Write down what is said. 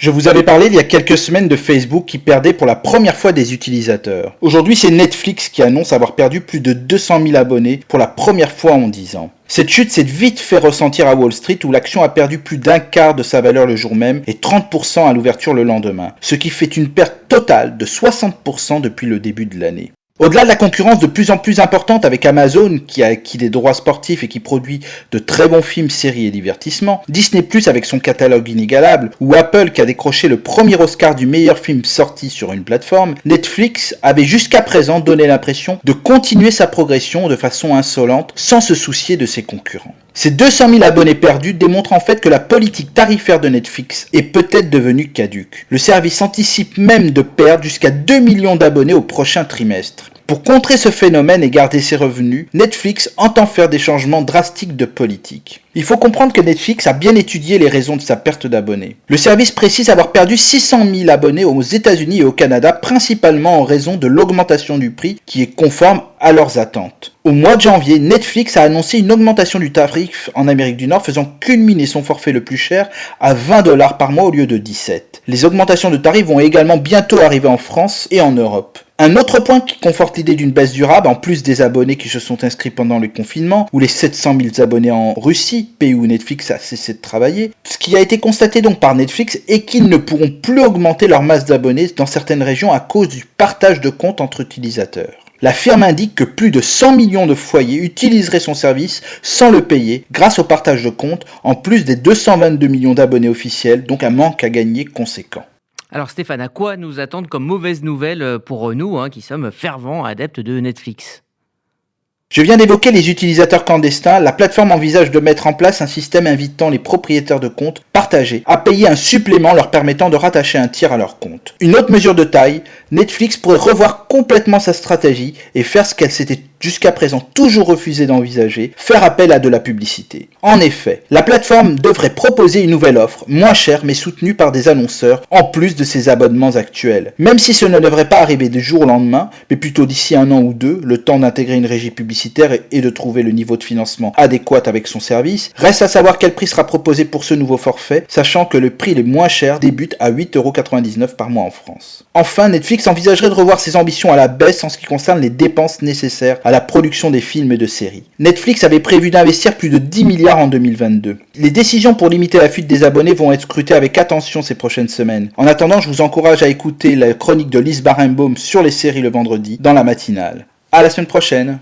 Je vous avais parlé il y a quelques semaines de Facebook qui perdait pour la première fois des utilisateurs. Aujourd'hui, c'est Netflix qui annonce avoir perdu plus de 200 000 abonnés pour la première fois en 10 ans. Cette chute s'est vite fait ressentir à Wall Street où l'action a perdu plus d'un quart de sa valeur le jour même et 30% à l'ouverture le lendemain, ce qui fait une perte totale de 60% depuis le début de l'année. Au-delà de la concurrence de plus en plus importante avec Amazon qui a acquis des droits sportifs et qui produit de très bons films, séries et divertissements, Disney+ avec son catalogue inégalable, ou Apple qui a décroché le premier Oscar du meilleur film sorti sur une plateforme, Netflix avait jusqu'à présent donné l'impression de continuer sa progression de façon insolente sans se soucier de ses concurrents. Ces 200 000 abonnés perdus démontrent en fait que la politique tarifaire de Netflix est peut-être devenue caduque. Le service anticipe même de perdre jusqu'à 2 millions d'abonnés au prochain trimestre. Pour contrer ce phénomène et garder ses revenus, Netflix entend faire des changements drastiques de politique. Il faut comprendre que Netflix a bien étudié les raisons de sa perte d'abonnés. Le service précise avoir perdu 600 000 abonnés aux États-Unis et au Canada, principalement en raison de l'augmentation du prix qui est conforme à leurs attentes. Au mois de janvier, Netflix a annoncé une augmentation du tarif en Amérique du Nord, faisant culminer son forfait le plus cher à 20 $ par mois au lieu de 17. Les augmentations de tarifs vont également bientôt arriver en France et en Europe. Un autre point qui conforte l'idée d'une baisse durable, en plus des abonnés qui se sont inscrits pendant le confinement, ou les 700 000 abonnés en Russie, pays où Netflix a cessé de travailler, ce qui a été constaté donc par Netflix est qu'ils ne pourront plus augmenter leur masse d'abonnés dans certaines régions à cause du partage de comptes entre utilisateurs. La firme indique que plus de 100 millions de foyers utiliseraient son service sans le payer grâce au partage de comptes, en plus des 222 millions d'abonnés officiels, donc un manque à gagner conséquent. Alors Stéphane, à quoi nous attendre comme mauvaise nouvelle pour nous qui sommes fervents adeptes de Netflix ? Je viens d'évoquer les utilisateurs clandestins. La plateforme envisage de mettre en place un système invitant les propriétaires de comptes partagés à payer un supplément leur permettant de rattacher un tiers à leur compte. Une autre mesure de taille, Netflix pourrait revoir complètement sa stratégie et faire ce qu'elle s'était jusqu'à présent toujours refusé d'envisager, faire appel à de la publicité. En effet, la plateforme devrait proposer une nouvelle offre, moins chère mais soutenue par des annonceurs, en plus de ses abonnements actuels. Même si ce ne devrait pas arriver du jour au lendemain, mais plutôt d'ici 1 an ou 2, le temps d'intégrer une régie publicitaire et de trouver le niveau de financement adéquat avec son service, reste à savoir quel prix sera proposé pour ce nouveau forfait, sachant que le prix les moins cher débute à 8,99 € par mois en France. Enfin, Netflix envisagerait de revoir ses ambitions à la baisse en ce qui concerne les dépenses nécessaires à la production des films et de séries. Netflix avait prévu d'investir plus de 10 milliards en 2022. Les décisions pour limiter la fuite des abonnés vont être scrutées avec attention ces prochaines semaines. En attendant, je vous encourage à écouter la chronique de Lise Barenbaum sur les séries le vendredi dans la matinale. À la semaine prochaine.